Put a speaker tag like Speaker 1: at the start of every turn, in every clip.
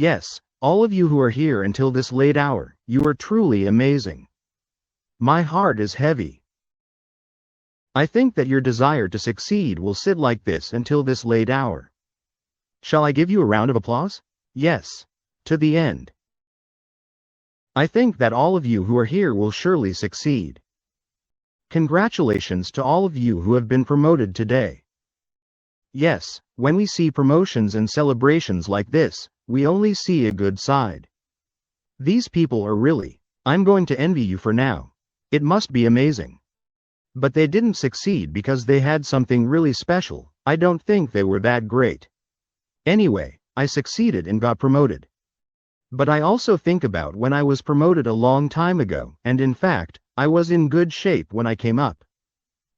Speaker 1: Yes, all of you who are here until this late hour, you are truly amazing. My heart is heavy. I think that your desire to succeed will sit like this until this late hour. Shall I give you a round of applause? Yes. To the end. I think that all of you who are here will surely succeed. Congratulations to all of you who have been promoted today. Yes, when we see promotions and celebrations like this, we only see a good side. These people are really, I'm going to envy you for now. It must be amazing. But they didn't succeed because they had something really special. I don't think they were that great. Anyway, I succeeded and got promoted. But I also think about when I was promoted a long time ago, and in fact, I was in good shape when I came up.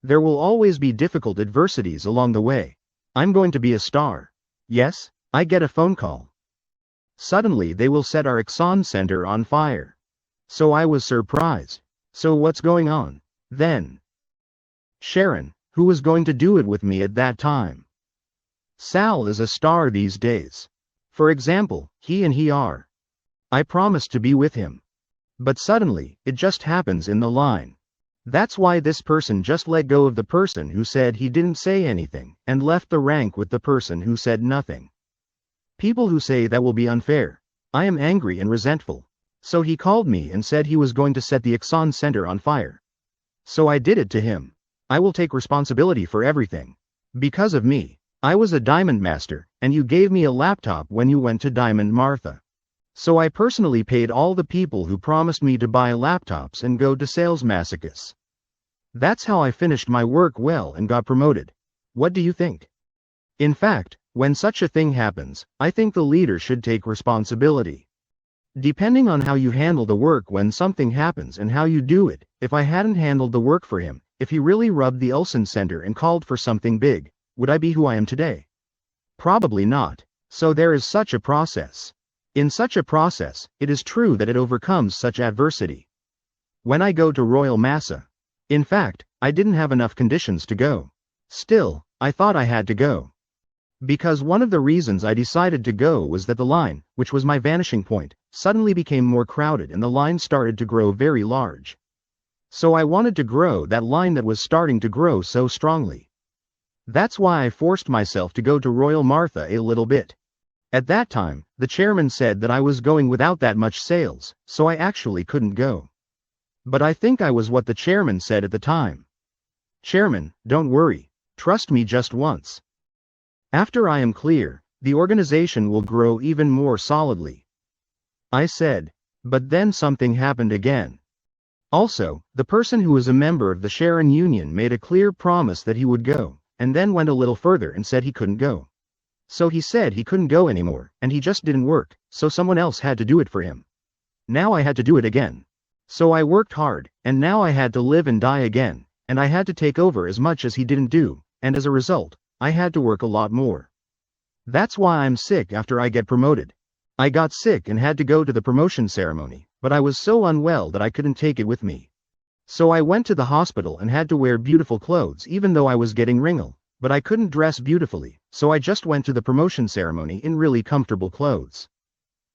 Speaker 1: There will always be difficult adversities along the way. I'm going to be a star. Yes, I get a phone call. Suddenly they will set our Exxon Center on fire. So I was surprised. So what's going on? Then Sharon, who was going to do it with me at that time. Sal is a star these days. For example, he are. I promised to be with him. But suddenly, it just happens in the line. That's why this person just let go of the person who said he didn't say anything, and left the rank with the person who said nothing. People who say that will be unfair. I am angry and resentful. So he called me and said he was going to set the Exxon Center on fire. So I did it to him. I will take responsibility for everything. Because of me. I was a Diamond Master, and you gave me a laptop when you went to Diamond Martha. So I personally paid all the people who promised me to buy laptops and go to sales masochists. That's how I finished my work well and got promoted. What do you think? In fact, when such a thing happens, I think the leader should take responsibility. Depending on how you handle the work when something happens and how you do it, if I hadn't handled the work for him, if he really rubbed the Ulsan Center and called for something big, would I be who I am today? Probably not. So there is such a process. In such a process, it is true that it overcomes such adversity. When I go to Royal Massa. In fact, I didn't have enough conditions to go. Still, I thought I had to go. Because one of the reasons I decided to go was that the line, which was my vanishing point, suddenly became more crowded and the line started to grow very large. So I wanted to grow that line that was starting to grow so strongly. That's why I forced myself to go to Royal Martha a little bit. At that time, the chairman said that I was going without that much sales, so I actually couldn't go. But I think I was what the chairman said at the time. Chairman, don't worry. Trust me just once. After I am clear, the organization will grow even more solidly. I said. But then something happened again. Also, the person who was a member of the Sharon Union made a clear promise that he would go, and then went a little further and said he couldn't go. So he said he couldn't go anymore, and he just didn't work, so someone else had to do it for him. Now I had to do it again. So I worked hard, and now I had to live and die again, and I had to take over as much as he didn't do, and as a result, I had to work a lot more. That's why I'm sick after I get promoted. I got sick and had to go to the promotion ceremony, but I was so unwell that I couldn't take it with me. So I went to the hospital and had to wear beautiful clothes even though I was getting wrinkled, but I couldn't dress beautifully, so I just went to the promotion ceremony in really comfortable clothes.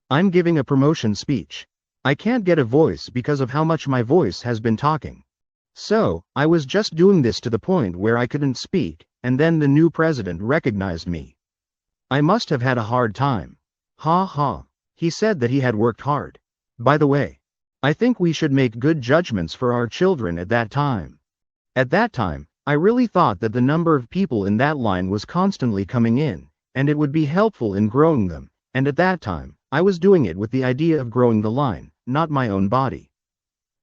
Speaker 1: I'm giving a promotion speech. I can't get a voice because of how much my voice has been talking. So, I was just doing this to the point where I couldn't speak, and then the new president recognized me. I must have had a hard time. Ha ha. He said that he had worked hard. By the way, I think we should make good judgments for our children at that time. At that time, I really thought that the number of people in that line was constantly coming in, and it would be helpful in growing them, and at that time, I was doing it with the idea of growing the line, not my own body.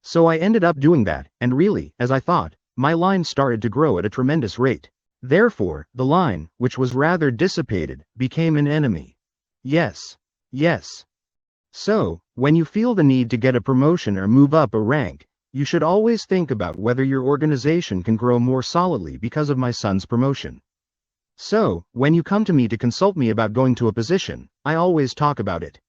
Speaker 1: So I ended up doing that, and really, as I thought, my line started to grow at a tremendous rate. Therefore, the line, which was rather dissipated, became an enemy. Yes. Yes. So, when you feel the need to get a promotion or move up a rank, you should always think about whether your organization can grow more solidly because of my son's promotion. So, when you come to me to consult me about going to a position, I always talk about it.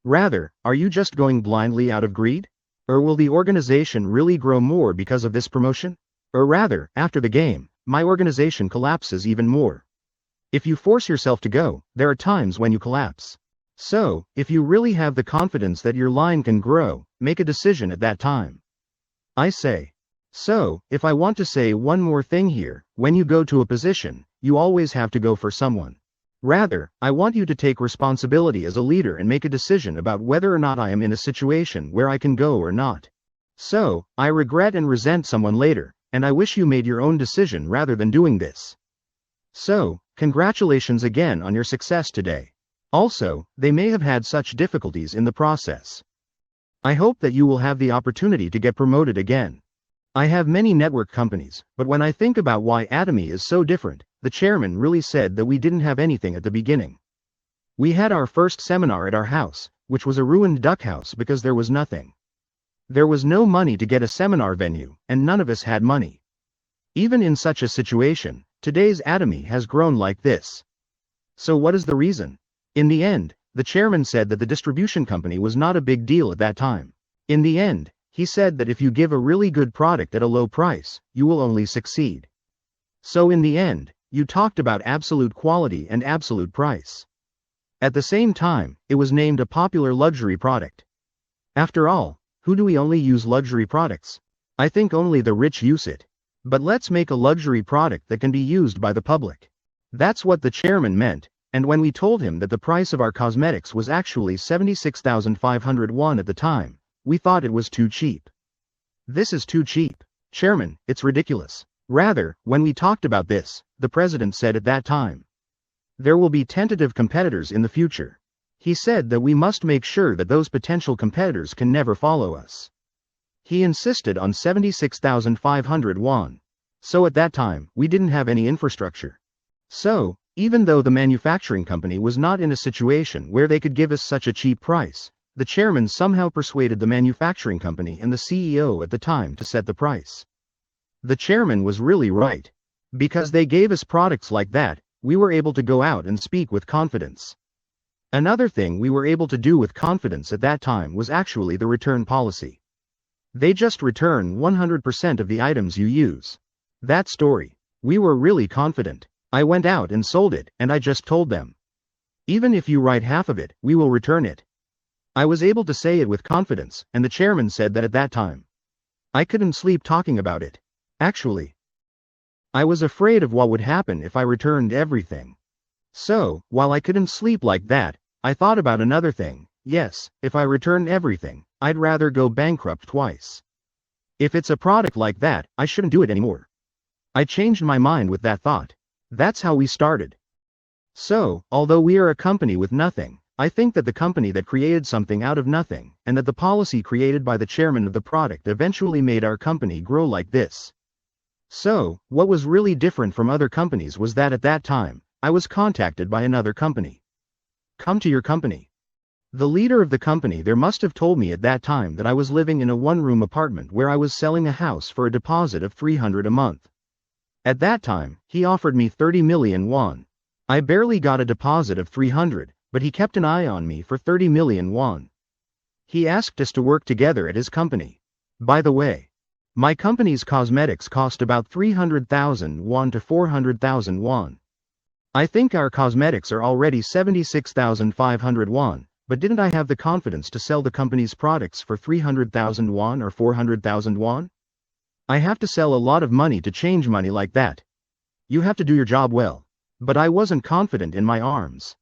Speaker 1: Rather, are you just going blindly out of greed? Or will the organization really grow more because of this promotion? Or rather, after the game, my organization collapses even more. If you force yourself to go, there are times when you collapse. So, if you really have the confidence that your line can grow, make a decision at that time. I say. So, if I want to say one more thing here, when you go to a position, you always have to go for someone. Rather, I want you to take responsibility as a leader and make a decision about whether or not I am in a situation where I can go or not. So, I regret and resent someone later, and I wish you made your own decision rather than doing this. So, congratulations again on your success today. Also, they may have had such difficulties in the process. I hope that you will have the opportunity to get promoted again. I have many network companies, but when I think about why Atomy is so different, the chairman really said that we didn't have anything at the beginning. We had our first seminar at our house, which was a ruined duck house because there was nothing. There was no money to get a seminar venue, and none of us had money. Even in such a situation, today's Atomy has grown like this. So what is the reason? In the end, the chairman said that the distribution company was not a big deal at that time. In the end, he said that if you give a really good product at a low price, you will only succeed. So in the end, you talked about absolute quality and absolute price. At the same time, it was named a popular luxury product. After all, who do we only use luxury products? I think only the rich use it. But let's make a luxury product that can be used by the public. That's what the chairman meant. And when we told him that the price of our cosmetics was actually 76,500 won at the time, we thought it was too cheap. This is too cheap. Chairman, it's ridiculous. Rather, when we talked about this, the president said at that time, there will be tentative competitors in the future. He said that we must make sure that those potential competitors can never follow us. He insisted on 76,500 won. So at that time, we didn't have any infrastructure. So, even though the manufacturing company was not in a situation where they could give us such a cheap price, the chairman somehow persuaded the manufacturing company and the CEO at the time to set the price. The chairman was really right. Because they gave us products like that, we were able to go out and speak with confidence. Another thing we were able to do with confidence at that time was actually the return policy. They just return 100% of the items you use. That story. We were really confident. I went out and sold it, and I just told them. Even if you write half of it, we will return it. I was able to say it with confidence, and the chairman said that at that time. I couldn't sleep talking about it. Actually, I was afraid of what would happen if I returned everything. So, while I couldn't sleep like that, I thought about another thing. Yes, if I return everything, I'd rather go bankrupt twice. If it's a product like that, I shouldn't do it anymore. I changed my mind with that thought. That's how we started. So, although we are a company with nothing, I think that the company that created something out of nothing, and that the policy created by the chairman of the product eventually made our company grow like this. So, what was really different from other companies was that at that time, I was contacted by another company. Come to your company. The leader of the company there must have told me at that time that I was living in a one-room apartment where I was selling a house for a deposit of 300 a month. At that time, he offered me 30 million won. I barely got a deposit of 300, but he kept an eye on me for 30 million won. He asked us to work together at his company. By the way, my company's cosmetics cost about 300,000 won to 400,000 won. I think our cosmetics are already 76,500 won, but didn't I have the confidence to sell the company's products for 300,000 won or 400,000 won? I have to sell a lot of money to change money like that. You have to do your job well. But I wasn't confident in my arms.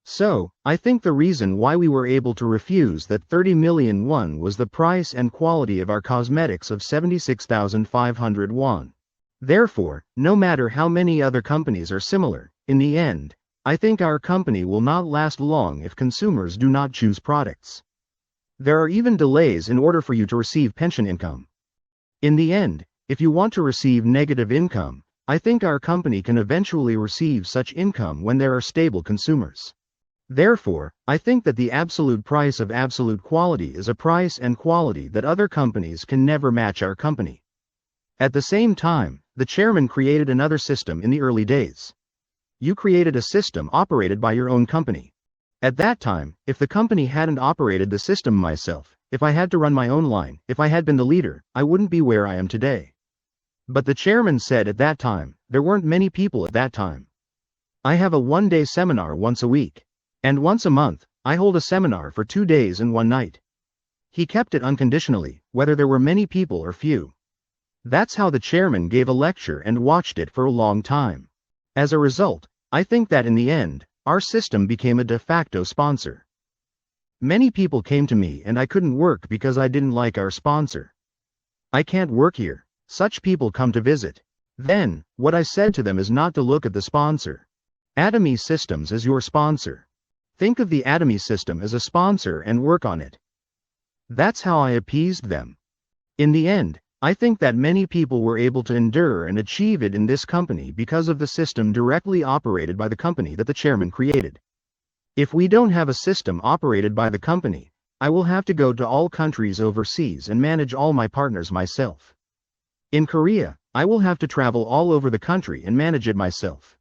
Speaker 1: So, I think the reason why we were able to refuse that 30 million won was the price and quality of our cosmetics of 76,500 won. Therefore, no matter how many other companies are similar, in the end, I think our company will not last long if consumers do not choose products. There are even delays in order for you to receive pension income. In the end, if you want to receive negative income, I think our company can eventually receive such income when there are stable consumers. Therefore, I think that the absolute price of absolute quality is a price and quality that other companies can never match our company. At the same time, the chairman created another system in the early days. You created a system operated by your own company. At that time, if the company hadn't operated the system myself, if I had to run my own line, if I had been the leader, I wouldn't be where I am today. But the chairman said at that time, there weren't many people at that time. I have a one-day seminar once a week. And once a month, I hold a seminar for 2 days and 1 night. He kept it unconditionally, whether there were many people or few. That's how the chairman gave a lecture and watched it for a long time. As a result, I think that in the end, our system became a de facto sponsor. Many people came to me and I couldn't work because I didn't like our sponsor. I can't work here. Such people come to visit. Then, what I said to them is not to look at the sponsor. Atomy Systems is your sponsor. Think of the Atomy system as a sponsor and work on it. That's how I appeased them. In the end, I think that many people were able to endure and achieve it in this company because of the system directly operated by the company that the chairman created. If we don't have a system operated by the company, I will have to go to all countries overseas and manage all my partners myself. In Korea, I will have to travel all over the country and manage it myself.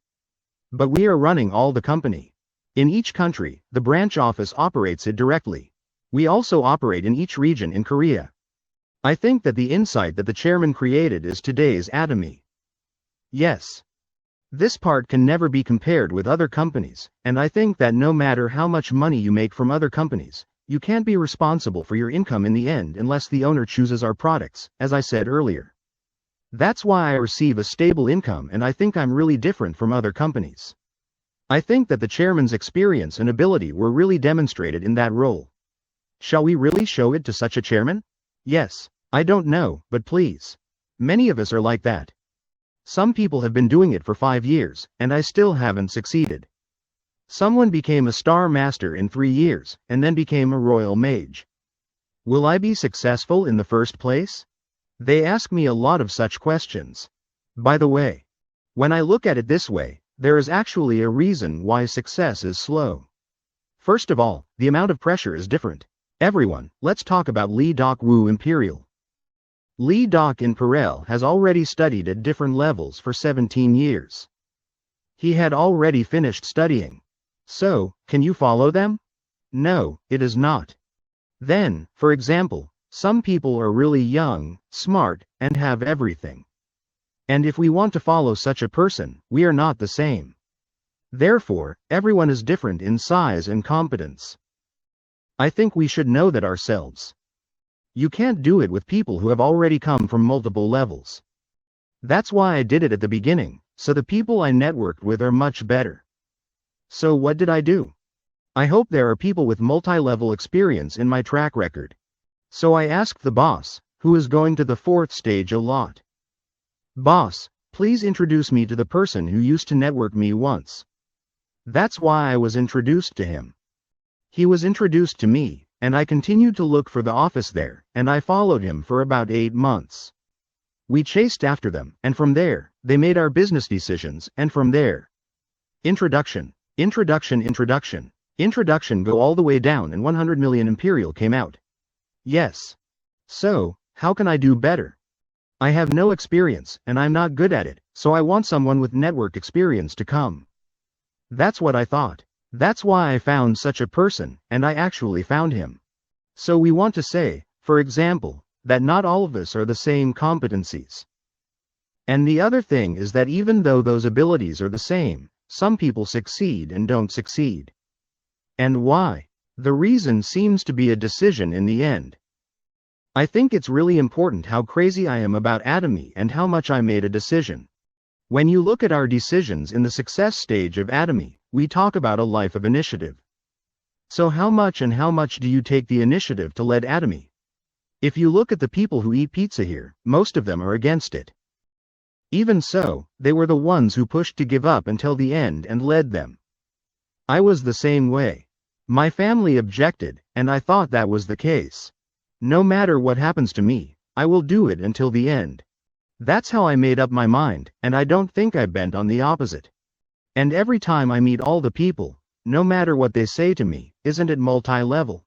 Speaker 1: But we are running all the company. In each country, the branch office operates it directly. We also operate in each region in Korea. I think that the insight that the chairman created is today's Atomy. Yes. This part can never be compared with other companies, and I think that no matter how much money you make from other companies, you can't be responsible for your income in the end unless the owner chooses our products, as I said earlier. That's why I receive a stable income and I think I'm really different from other companies. I think that the chairman's experience and ability were really demonstrated in that role. Shall we really show it to such a chairman? Yes. I don't know, but please. Many of us are like that. Some people have been doing it for 5 years, and I still haven't succeeded. Someone became a star master in 3 years, and then became a royal mage. Will I be successful in the first place? They ask me a lot of such questions. By the way, when I look at it this way, there is actually a reason why success is slow. First of all, the amount of pressure is different. Everyone, let's talk about Lee Dok-woo Imperial. Lee Dok Imperial has already studied at different levels for 17 years. He had already finished studying. So, can you follow them? No, it is not. Then, for example, some people are really young, smart, and have everything. And if we want to follow such a person, we are not the same. Therefore, everyone is different in size and competence. I think we should know that ourselves. You can't do it with people who have already come from multiple levels. That's why I did it at the beginning, so the people I networked with are much better. So what did I do? I hope there are people with multi-level experience in my track record. So I asked the boss, who is going to the 4th stage a lot. Boss, please introduce me to the person who used to network me once. That's why I was introduced to him. He was introduced to me, and I continued to look for the office there, and I followed him for about 8 months. We chased after them, and from there, they made our business decisions, and from there. Introduction go all the way down and 100 million Imperial came out. Yes. So, how can I do better? I have no experience, and I'm not good at it, so I want someone with network experience to come. That's what I thought. That's why I found such a person, and I actually found him. So we want to say, for example, that not all of us are the same competencies. And the other thing is that even though those abilities are the same, some people succeed and don't succeed. And why? The reason seems to be a decision in the end. I think it's really important how crazy I am about Atomy and how much I made a decision. When you look at our decisions in the success stage of Atomy, we talk about a life of initiative. So how much do you take the initiative to lead Atomy? If you look at the people who eat pizza here, most of them are against it. Even so, they were the ones who pushed to give up until the end and led them. I was the same way. My family objected, and I thought that was the case. No matter what happens to me, I will do it until the end. That's how I made up my mind, and I don't think I bent on the opposite. And every time I meet all the people, no matter what they say to me, isn't it multi-level?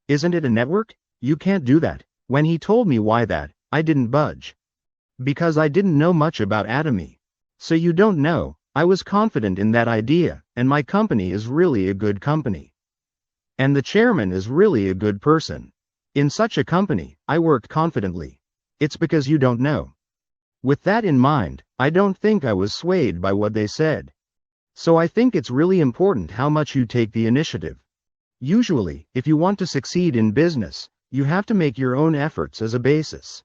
Speaker 1: Isn't it a network? You can't do that. When he told me why that, I didn't budge. Because I didn't know much about Atomy. So you don't know, I was confident in that idea, and my company is really a good company. And the chairman is really a good person. In such a company, I worked confidently. It's because you don't know. With that in mind, I don't think I was swayed by what they said. So I think it's really important how much you take the initiative. Usually, if you want to succeed in business, you have to make your own efforts as a basis.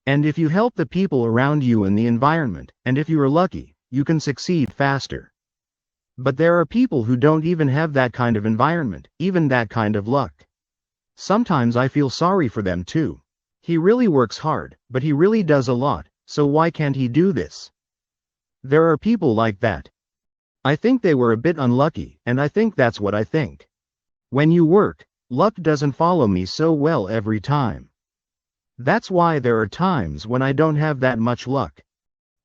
Speaker 1: And if you help the people around you and the environment, and if you are lucky, you can succeed faster. But there are people who don't even have that kind of environment, even that kind of luck. Sometimes I feel sorry for them too. He really works hard, but he really does a lot, so why can't he do this? There are people like that. I think they were a bit unlucky, and I think that's what I think. When you work, luck doesn't follow me so well every time. That's why there are times when I don't have that much luck.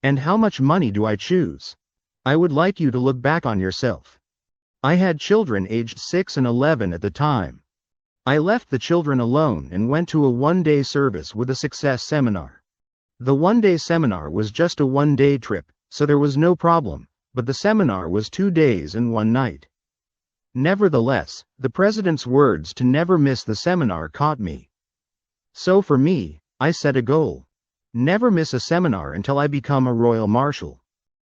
Speaker 1: And how much money do I choose? I would like you to look back on yourself. I had children aged 6 and 11 at the time. I left the children alone and went to a one-day service with a success seminar. The one-day seminar was just a one-day trip, so there was no problem, but the seminar was 2 days and 1 night. Nevertheless, the president's words to never miss the seminar caught me. So for me, I set a goal. Never miss a seminar until I become a royal marshal.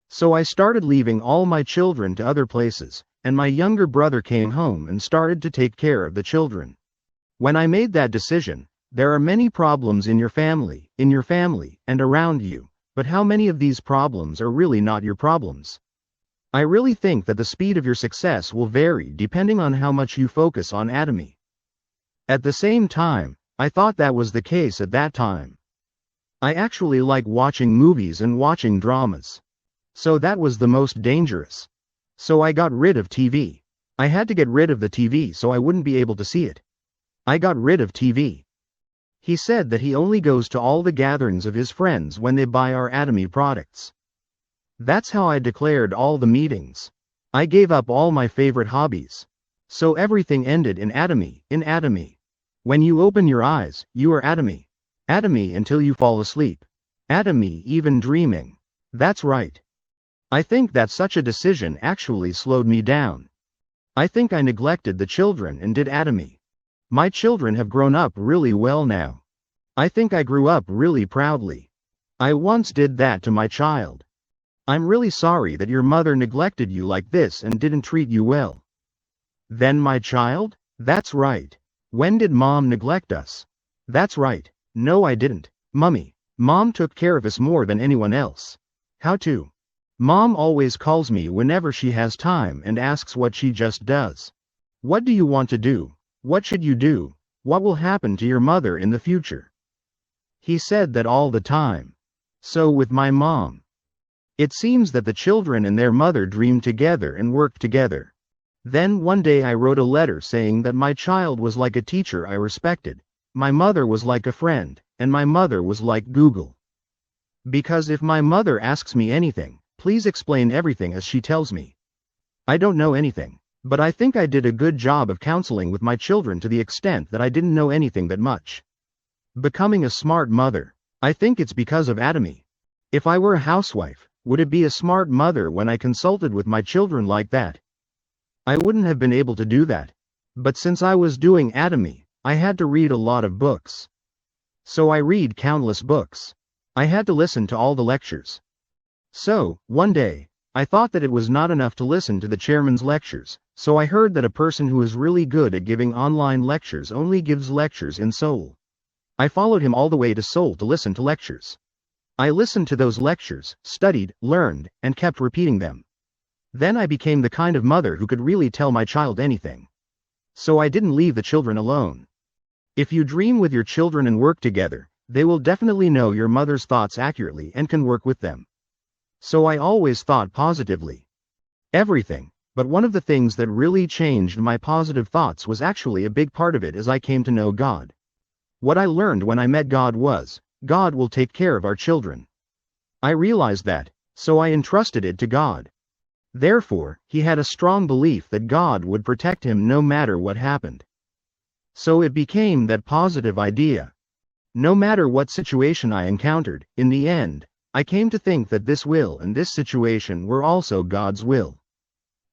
Speaker 1: So I started leaving all my children to other places, and my younger brother came home and started to take care of the children. When I made that decision, there are many problems in your family, and around you, but how many of these problems are really not your problems? I really think that the speed of your success will vary depending on how much you focus on Atomy. At the same time, I thought that was the case at that time. I actually like watching movies and watching dramas. So that was the most dangerous. So I got rid of TV. I had to get rid of the TV so I wouldn't be able to see it. I got rid of TV. He said that he only goes to all the gatherings of his friends when they buy our Atomy products. That's how I declared all the meetings. I gave up all my favorite hobbies. So everything ended in Atomy, When you open your eyes, you are Atomy. Atomy until you fall asleep. Atomy even dreaming. That's right. I think that such a decision actually slowed me down. I think I neglected the children and did Atomy. My children have grown up really well now. I think I grew up really proudly. I once did that to my child. I'm really sorry that your mother neglected you like this and didn't treat you well. Then my child? That's right. When did mom neglect us? That's right. No, I didn't. Mom took care of us more than anyone else. How to? Mom always calls me whenever she has time and asks what she just does. What do you want to do? What should you do? What will happen to your mother in the future? He said that all the time. So with my mom. It seems that the children and their mother dream together and work together. Then one day I wrote a letter saying that my child was like a teacher I respected, my mother was like a friend, and my mother was like Google. Because if my mother asks me anything, please explain everything as she tells me. I don't know anything. But I think I did a good job of counseling with my children to the extent that I didn't know anything that much. Becoming a smart mother. I think it's because of Atomy. If I were a housewife, would it be a smart mother when I consulted with my children like that? I wouldn't have been able to do that. But since I was doing Atomy, I had to read a lot of books. So I read countless books. I had to listen to all the lectures. So, one day, I thought that it was not enough to listen to the chairman's lectures, so I heard that a person who is really good at giving online lectures only gives lectures in Seoul. I followed him all the way to Seoul to listen to lectures. I listened to those lectures, studied, learned, and kept repeating them. Then I became the kind of mother who could really tell my child anything. So I didn't leave the children alone. If you dream with your children and work together, they will definitely know your mother's thoughts accurately and can work with them. So I always thought positively. Everything, but one of the things that really changed my positive thoughts was actually a big part of it as I came to know God. What I learned when I met God was, God will take care of our children. I realized that, so I entrusted it to God. Therefore, he had a strong belief that God would protect him no matter what happened. So it became that positive idea. No matter what situation I encountered, in the end, I came to think that this will and this situation were also God's will.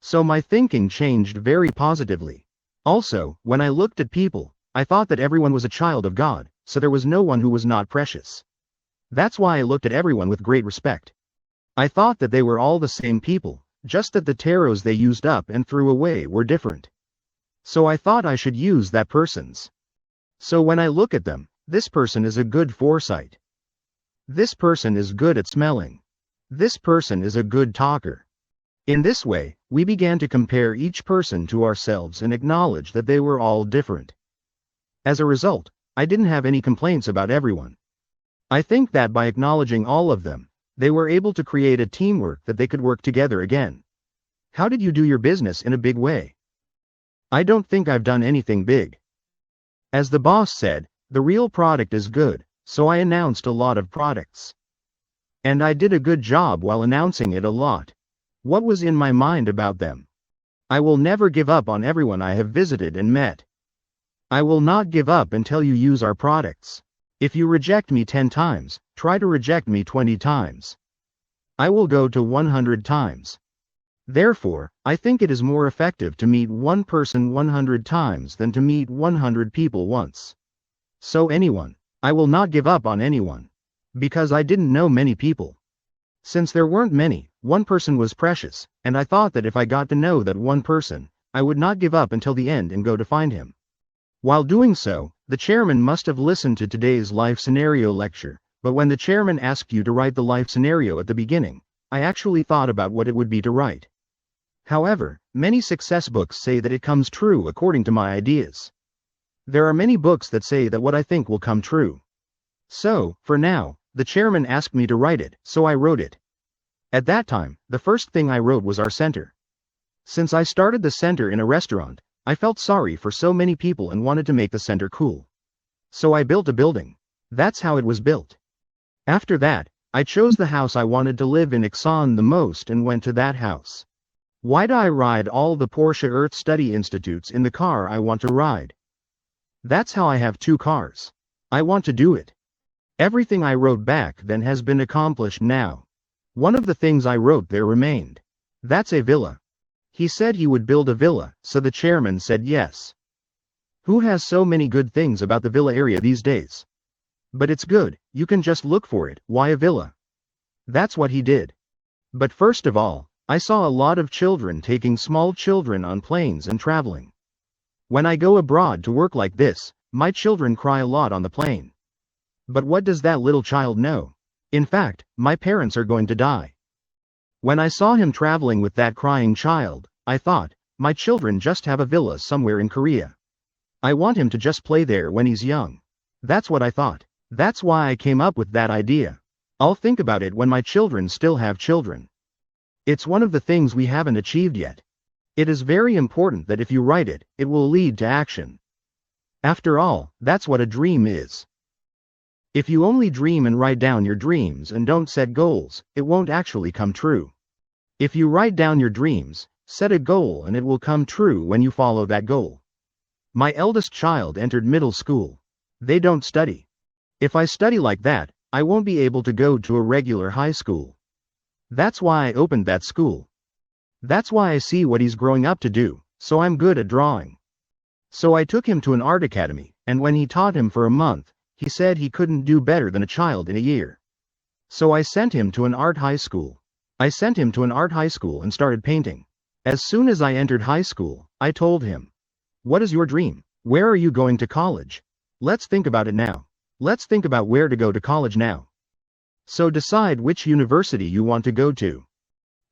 Speaker 1: So my thinking changed very positively. Also, when I looked at people, I thought that everyone was a child of God, so there was no one who was not precious. That's why I looked at everyone with great respect. I thought that they were all the same people, just that the tarots they used up and threw away were different. So I thought I should use that person's. So when I look at them, this person is a good foresight. This person is good at smelling. This person is a good talker. In this way, we began to compare each person to ourselves and acknowledge that they were all different. As a result, I didn't have any complaints about everyone. I think that by acknowledging all of them, they were able to create a teamwork that they could work together again. How did you do your business in a big way? I don't think I've done anything big. As the boss said, the real product is good, so I announced a lot of products. And I did a good job while announcing it a lot. What was in my mind about them? I will never give up on everyone I have visited and met. I will not give up until you use our products. If you reject me 10 times, try to reject me 20 times. I will go to 100 times. Therefore, I think it is more effective to meet one person 100 times than to meet 100 people once. So anyone. I will not give up on anyone. Because I didn't know many people. Since there weren't many, one person was precious, and I thought that if I got to know that one person, I would not give up until the end and go to find him. While doing so, the chairman must have listened to today's life scenario lecture, but when the chairman asked you to write the life scenario at the beginning, I actually thought about what it would be to write. However, many success books say that it comes true according to my ideas. There are many books that say that what I think will come true. So, for now, the chairman asked me to write it, so I wrote it. At that time, the first thing I wrote was our center. Since I started the center in a restaurant, I felt sorry for so many people and wanted to make the center cool. So I built a building. That's how it was built. After that, I chose the house I wanted to live in Iksan the most and went to that house. Why do I ride all the Porsche Earth Study Institutes in the car I want to ride? That's how I have 2 cars. I want to do it. Everything I wrote back then has been accomplished now. One of the things I wrote there remained. That's a villa. He said he would build a villa, so the chairman said yes. Who has so many good things about the villa area these days? But it's good, you can just look for it, why a villa? That's what he did. But first of all, I saw a lot of children taking small children on planes and traveling. When I go abroad to work like this, my children cry a lot on the plane. But what does that little child know? In fact, my parents are going to die. When I saw him traveling with that crying child, I thought, my children just have a villa somewhere in Korea. I want him to just play there when he's young. That's what I thought. That's why I came up with that idea. I'll think about it when my children still have children. It's one of the things we haven't achieved yet. It is very important that if you write it, it will lead to action. After all, that's what a dream is. If you only dream and write down your dreams and don't set goals, it won't actually come true. If you write down your dreams, set a goal and it will come true when you follow that goal. My eldest child entered middle school. They don't study. If I study like that, I won't be able to go to a regular high school. That's why I opened that school. That's why I see what he's growing up to do, so I'm good at drawing. So I took him to an art academy, and when he taught him for a month, he said he couldn't do better than a child in a year. So I sent him to an art high school. I sent him to an art high school and started painting. As soon as I entered high school, I told him, "What is your dream? Where are you going to college? Let's think about it now. Let's think about where to go to college now. So decide which university you want to go to."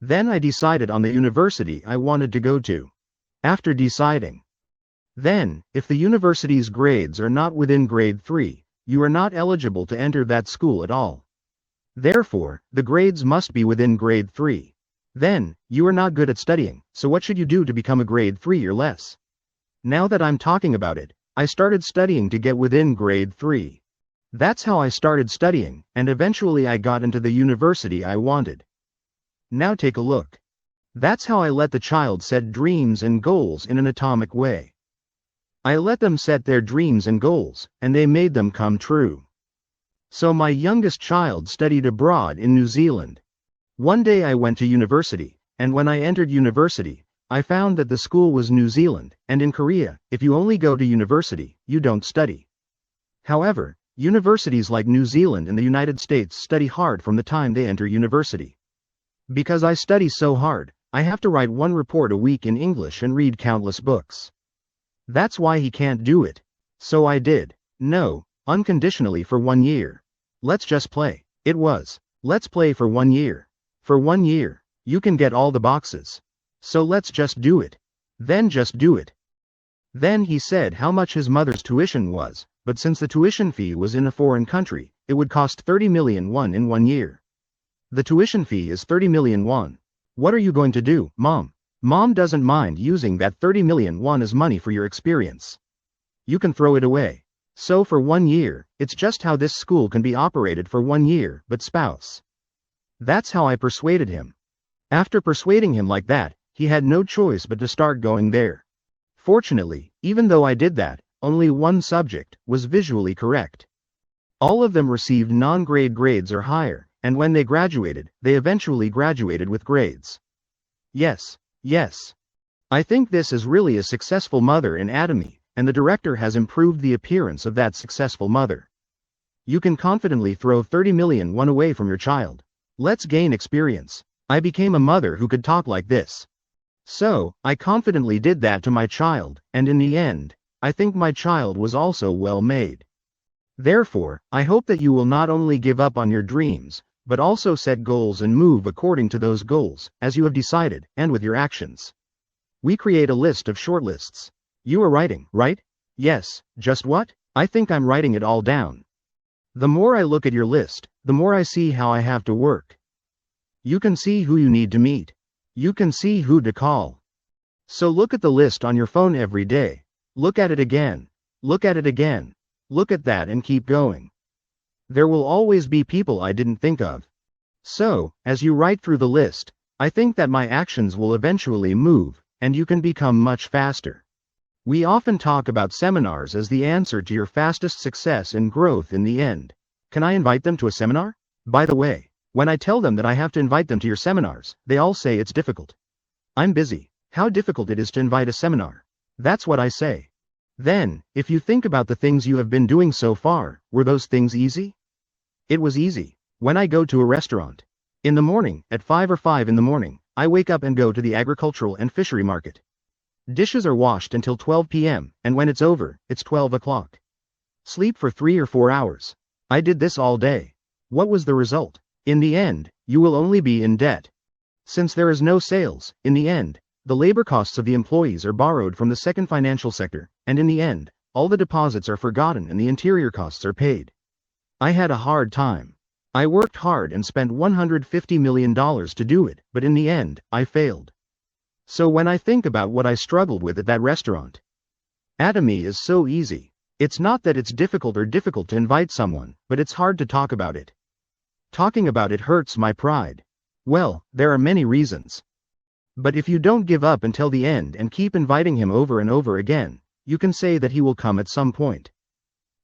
Speaker 1: Then I decided on the university I wanted to go to. After deciding, then, if the university's grades are not within grade 3, you are not eligible to enter that school at all. Therefore, the grades must be within grade 3. Then, you are not good at studying, so what should you do to become a grade 3 or less? Now that I'm talking about it, I started studying to get within grade 3. That's how I started studying, and eventually I got into the university I wanted. Now take a look. That's how I let the child set dreams and goals in an atomic way. I let them set their dreams and goals, and they made them come true. So my youngest child studied abroad in New Zealand. One day I went to university, and when I entered university, I found that the school was New Zealand, and in Korea, if you only go to university, you don't study. However, universities like New Zealand and the United States study hard from the time they enter university. Because I study so hard, I have to write 1 report a week in English and read countless books. That's why he can't do it. So I did. No, unconditionally for 1 year. Let's just play. It was. Let's play for 1 year. For 1 year, you can get all the boxes. So let's just do it. Then just do it. Then he said how much his mother's tuition was, but since the tuition fee was in a foreign country, it would cost 30 million won in 1 year. The tuition fee is 30 million won. What are you going to do, Mom? Mom doesn't mind using that 30 million won as money for your experience. You can throw it away. So for 1 year, it's just how this school can be operated for 1 year, but spouse. That's how I persuaded him. After persuading him like that, he had no choice but to start going there. Fortunately, even though I did that, only one subject was visually correct. All of them received non-grade grades or higher, and when they graduated, they eventually graduated with grades. Yes, yes. I think this is really a successful mother in Atomy, and the director has improved the appearance of that successful mother. You can confidently throw 30 million won away from your child. Let's gain experience. I became a mother who could talk like this. So, I confidently did that to my child, and in the end, I think my child was also well made. Therefore, I hope that you will not only give up on your dreams, but also set goals and move according to those goals, as you have decided, and with your actions. We create a list of shortlists. You are writing, right? Yes, just what? I think I'm writing it all down. The more I look at your list, the more I see how I have to work. You can see who you need to meet. You can see who to call. So look at the list on your phone every day. Look at it again. Look at it again. Look at that and keep going. There will always be people I didn't think of. So, as you write through the list, I think that my actions will eventually move, and you can become much faster. We often talk about seminars as the answer to your fastest success and growth in the end. Can I invite them to a seminar? By the way, when I tell them that I have to invite them to your seminars, they all say it's difficult. I'm busy. How difficult it is to invite a seminar. That's what I say. Then, if you think about the things you have been doing so far, were those things easy? It was easy. When I go to a restaurant. In the morning, at 5 or 5 in the morning, I wake up and go to the agricultural and fishery market. Dishes are washed until 12 p.m., and when it's over, it's 12 o'clock. Sleep for 3 or 4 hours. I did this all day. What was the result? In the end, you will only be in debt. Since there is no sales, in the end, the labor costs of the employees are borrowed from the second financial sector, and in the end, all the deposits are forgotten and the interior costs are paid. I had a hard time. I worked hard and spent $150 million to do it, but in the end, I failed. So when I think about what I struggled with at that restaurant, Atomy is so easy. It's not that it's difficult to invite someone, but it's hard to talk about it. Talking about it hurts my pride. Well, there are many reasons. But if you don't give up until the end and keep inviting him over and over again, you can say that he will come at some point.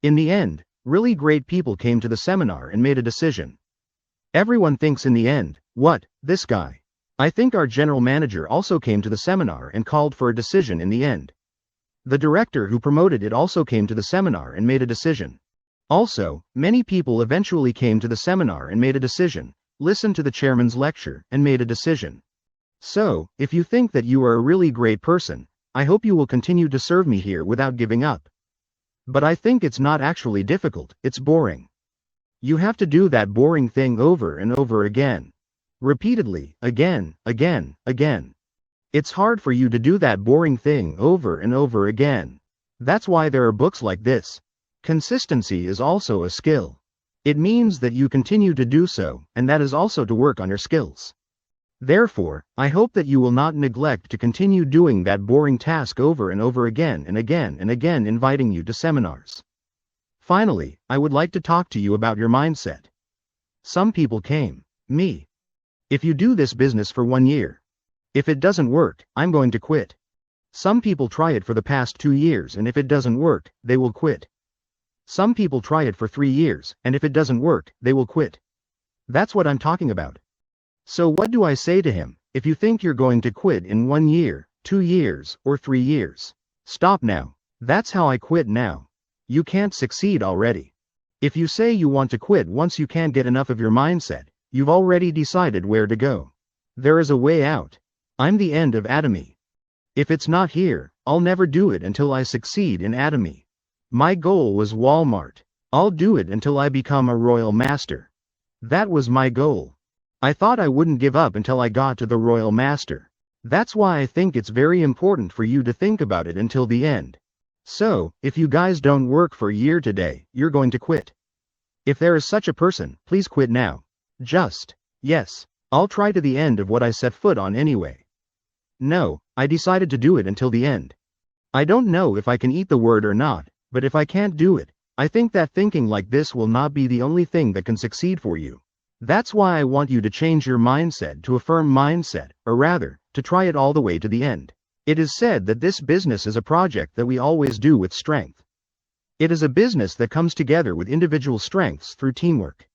Speaker 1: In the end, really great people came to the seminar and made a decision. Everyone thinks in the end, what, this guy? I think our general manager also came to the seminar and called for a decision in the end. The director who promoted it also came to the seminar and made a decision. Also, many people eventually came to the seminar and made a decision, listened to the chairman's lecture, and made a decision. So, if you think that you are a really great person, I hope you will continue to serve me here without giving up. But I think it's not actually difficult, it's boring. You have to do that boring thing over and over again. Repeatedly, again, again, again. It's hard for you to do that boring thing over and over again. That's why there are books like this. Consistency is also a skill. It means that you continue to do so, and that is also to work on your skills. Therefore, I hope that you will not neglect to continue doing that boring task over and over again and again and again, inviting you to seminars. Finally, I would like to talk to you about your mindset. Some people came. Me. If you do this business for 1 year. If it doesn't work, I'm going to quit. Some people try it for the past 2 years, and if it doesn't work, they will quit. Some people try it for 3 years, and if it doesn't work, they will quit. That's what I'm talking about. So what do I say to him? If you think you're going to quit in 1 year, 2 years, or 3 years, stop now. That's how I quit now. You can't succeed already. If you say you want to quit once you can't get enough of your mindset, you've already decided where to go. There is a way out. I'm the end of Atomy. If it's not here, I'll never do it until I succeed in Atomy. My goal was Walmart. I'll do it until I become a royal master. That was my goal. I thought I wouldn't give up until I got to the royal master. That's why I think it's very important for you to think about it until the end. So, if you guys don't work for a year today, you're going to quit. If there is such a person, please quit now. Yes, I'll try to the end of what I set foot on anyway. No, I decided to do it until the end. I don't know if I can eat the word or not, but if I can't do it, I think that thinking like this will not be the only thing that can succeed for you. That's why I want you to change your mindset to a firm mindset, or rather, to try it all the way to the end. It is said that this business is a project that we always do with strength. It is a business that comes together with individual strengths through teamwork.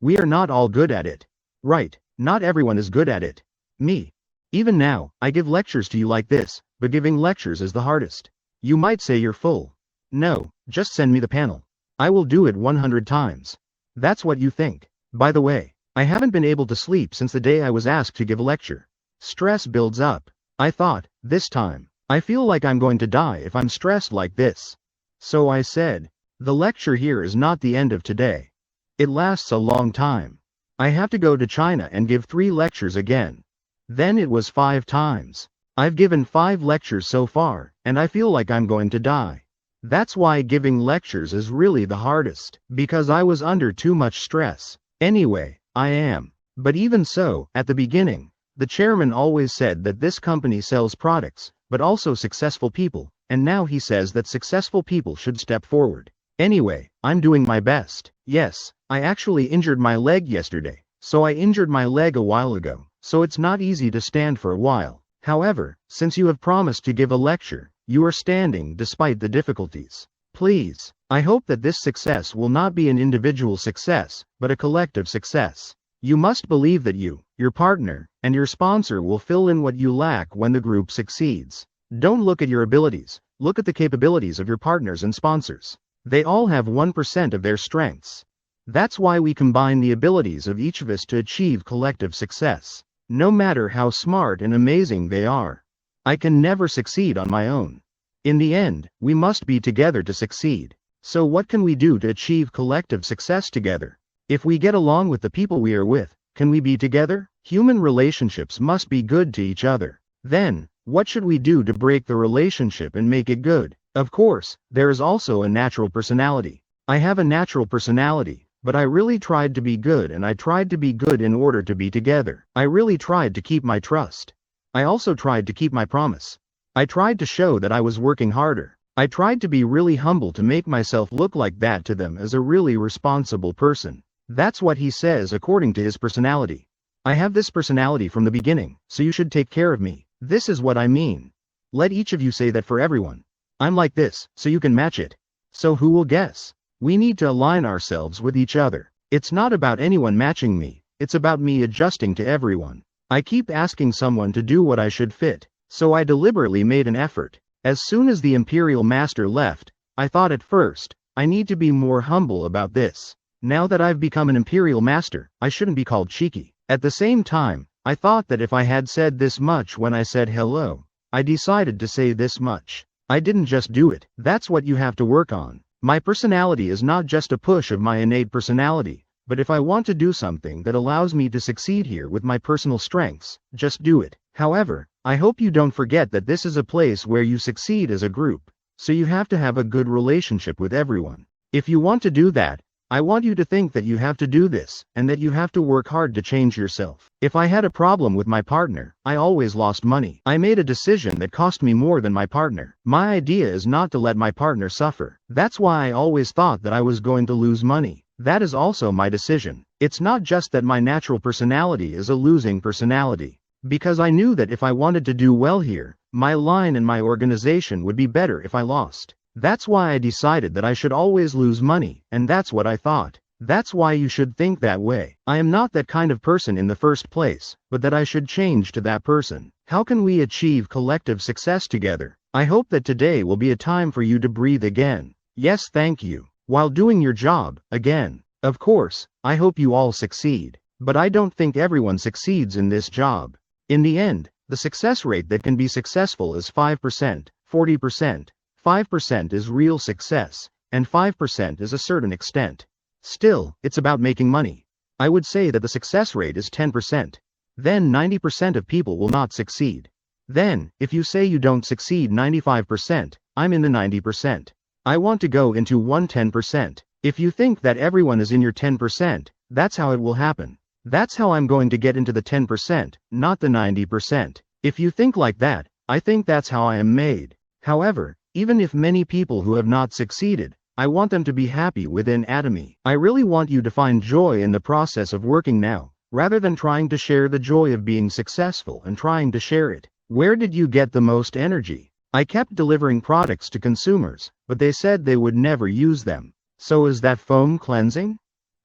Speaker 1: We are not all good at it. Right, not everyone is good at it. Me. Even now, I give lectures to you like this, but giving lectures is the hardest. You might say you're full. No, just send me the panel. I will do it 100 times. That's what you think. By the way, I haven't been able to sleep since the day I was asked to give a lecture. Stress builds up. I thought, this time, I feel like I'm going to die if I'm stressed like this. So I said, the lecture here is not the end of today. It lasts a long time. I have to go to China and give 3 lectures again. Then it was 5 times. I've given 5 lectures so far, and I feel like I'm going to die. That's why giving lectures is really the hardest, because I was under too much stress. Anyway, I am. But even so, at the beginning, the chairman always said that this company sells products, but also successful people, and now he says that successful people should step forward. Anyway, I'm doing my best. Yes, I actually injured my leg yesterday, so I injured my leg a while ago, so it's not easy to stand for a while. However, since you have promised to give a lecture, you are standing despite the difficulties. Please, I hope that this success will not be an individual success, but a collective success. You must believe that you, your partner, and your sponsor will fill in what you lack when the group succeeds. Don't look at your abilities, look at the capabilities of your partners and sponsors. They all have 1% of their strengths. That's why we combine the abilities of each of us to achieve collective success. No matter how smart and amazing they are. I can never succeed on my own. In the end, we must be together to succeed. So what can we do to achieve collective success together? If we get along with the people we are with, can we be together? Human relationships must be good to each other. Then, what should we do to break the relationship and make it good? Of course, there is also a natural personality. I have a natural personality, but I really tried to be good, and I tried to be good in order to be together. I really tried to keep my trust. I also tried to keep my promise. I tried to show that I was working harder. I tried to be really humble to make myself look like that to them as a really responsible person. That's what he says according to his personality. I have this personality from the beginning, so you should take care of me. This is what I mean. Let each of you say that for everyone. I'm like this, so you can match it. So who will guess? We need to align ourselves with each other. It's not about anyone matching me, it's about me adjusting to everyone. I keep asking someone to do what I should fit, so I deliberately made an effort. As soon as the Imperial Master left, I thought at first, I need to be more humble about this. Now that I've become an Imperial Master, I shouldn't be called cheeky. At the same time, I thought that if I had said this much when I said hello, I decided to say this much. I didn't just do it. That's what you have to work on. My personality is not just a push of my innate personality, but if I want to do something that allows me to succeed here with my personal strengths, just do it. However, I hope you don't forget that this is a place where you succeed as a group, so you have to have a good relationship with everyone. If you want to do that, I want you to think that you have to do this, and that you have to work hard to change yourself. If I had a problem with my partner, I always lost money. I made a decision that cost me more than my partner. My idea is not to let my partner suffer. That's why I always thought that I was going to lose money. That is also my decision. It's not just that my natural personality is a losing personality. Because I knew that if I wanted to do well here, my line and my organization would be better if I lost. That's why I decided that I should always lose money, and that's what I thought. That's why you should think that way. I am not that kind of person in the first place, but that I should change to that person. How can we achieve collective success together? I hope that today will be a time for you to breathe again. Yes, thank you. While doing your job, again. Of course, I hope you all succeed. But I don't think everyone succeeds in this job. In the end, The success rate that can be successful is 5%, 40%. 5% is real success, and 5% is a certain extent. Still, it's about making money. I would say that the success rate is 10%. Then 90% of people will not succeed. Then, if you say you don't succeed 95%, I'm in the 90%. I want to go into 110%. If you think that everyone is in your 10%, that's how it will happen. That's how I'm going to get into the 10%, not the 90%. If you think like that, I think that's how I am made. However, even if many people who have not succeeded, I want them to be happy within Atomy. I really want you to find joy in the process of working now, rather than trying to share the joy of being successful and trying to share it. Where did you get the most energy? I kept delivering products to consumers, but they said they would never use them. So is that foam cleansing?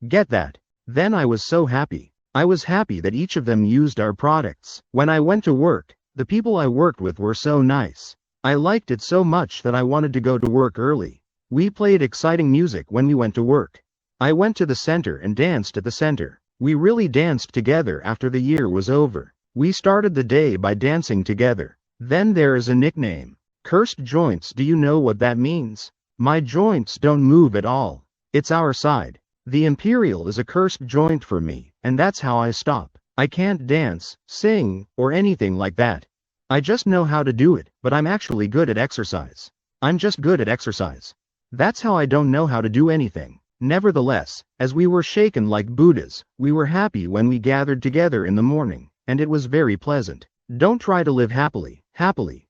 Speaker 1: Get that? Then I was so happy. I was happy that each of them used our products. When I went to work, the people I worked with were so nice. I liked it so much that I wanted to go to work early. We played exciting music when we went to work. I went to the center and danced at the center. We really danced together after the year was over. We started the day by dancing together. Then there is a nickname. Cursed joints. Do you know what that means? My joints don't move at all. It's our side. The Imperial is a cursed joint for me, and that's how I stop. I can't dance, sing, or anything like that. I just know how to do it, but I'm actually good at exercise. I'm just good at exercise. That's how I don't know how to do anything. Nevertheless, as we were shaken like Buddhas, we were happy when we gathered together in the morning, and it was very pleasant. Don't try to live happily,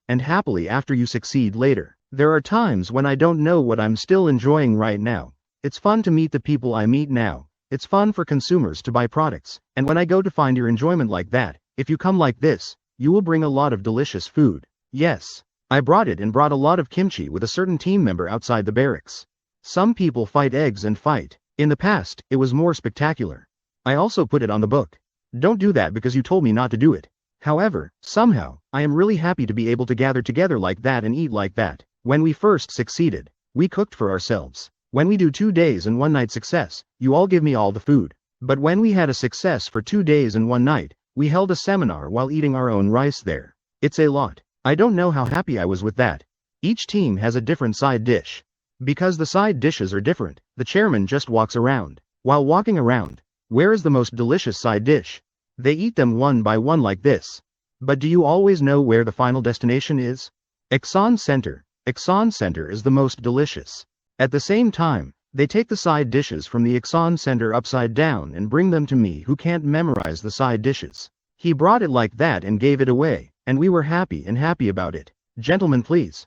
Speaker 1: and happily after you succeed later. There are times when I don't know what I'm still enjoying right now. It's fun to meet the people I meet now. It's fun for consumers to buy products, and when I go to find your enjoyment like that, if you come like this, you will bring a lot of delicious food. Yes. I brought it and brought a lot of kimchi with a certain team member outside the barracks. Some people fight eggs and fight. In the past, it was more spectacular. I also put it on the book. Don't do that because you told me not to do it. However, somehow, I am really happy to be able to gather together like that and eat like that. When we first succeeded, we cooked for ourselves. When we do 2 days and 1 night success, you all give me all the food. But when we had a success for 2 days and 1 night, we held a seminar while eating our own rice there. It's a lot. I don't know how happy I was with that. Each team has a different side dish. Because the side dishes are different, the chairman just walks around. While walking around, where is the most delicious side dish? They eat them one by one like this. But do you always know where the final destination is? Exxon Center. Exxon Center is the most delicious. At the same time, they take the side dishes from the Exxon Center upside down and bring them to me who can't memorize the side dishes. He brought it like that and gave it away. And we were happy about it. Gentlemen, please.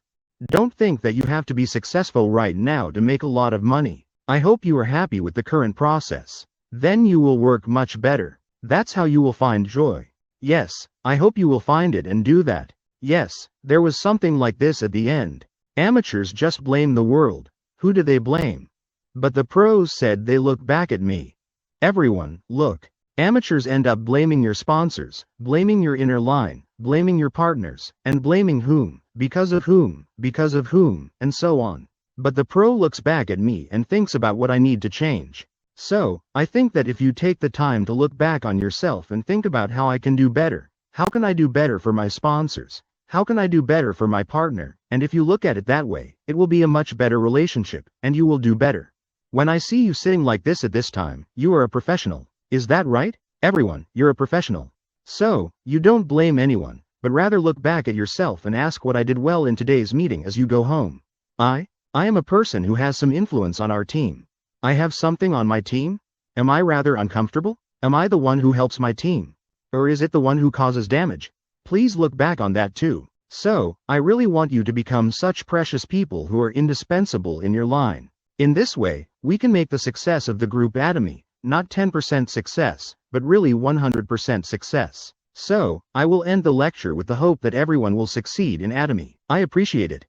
Speaker 1: Don't think that you have to be successful right now to make a lot of money. I hope you are happy with the current process. Then you will work much better. That's how you will find joy. Yes, I hope you will find it and do that. Yes, there was something like this at the end. Amateurs just blame the world. Who do they blame? But the pros said they look back at me. Everyone, look. Amateurs end up blaming your sponsors, blaming your inner line, blaming your partners, and blaming whom, because of whom, and so on. But the pro looks back at me and thinks about what I need to change. So, I think that if you take the time to look back on yourself and think about how I can do better, how can I do better for my sponsors, how can I do better for my partner, and if you look at it that way, it will be a much better relationship, and you will do better. When I see you sitting like this at this time, you are a professional. Is that right? Everyone, you're a professional. So, you don't blame anyone, but rather look back at yourself and ask what I did well in today's meeting as you go home. I am a person who has some influence on our team. I have something on my team? Am I rather uncomfortable? Am I the one who helps my team? Or is it the one who causes damage? Please look back on that too. So, I really want you to become such precious people who are indispensable in your line. In this way, we can make the success of the group Atomy. Not 10% success, but really 100% success. So, I will end the lecture with the hope that everyone will succeed in Atomy. I appreciate it.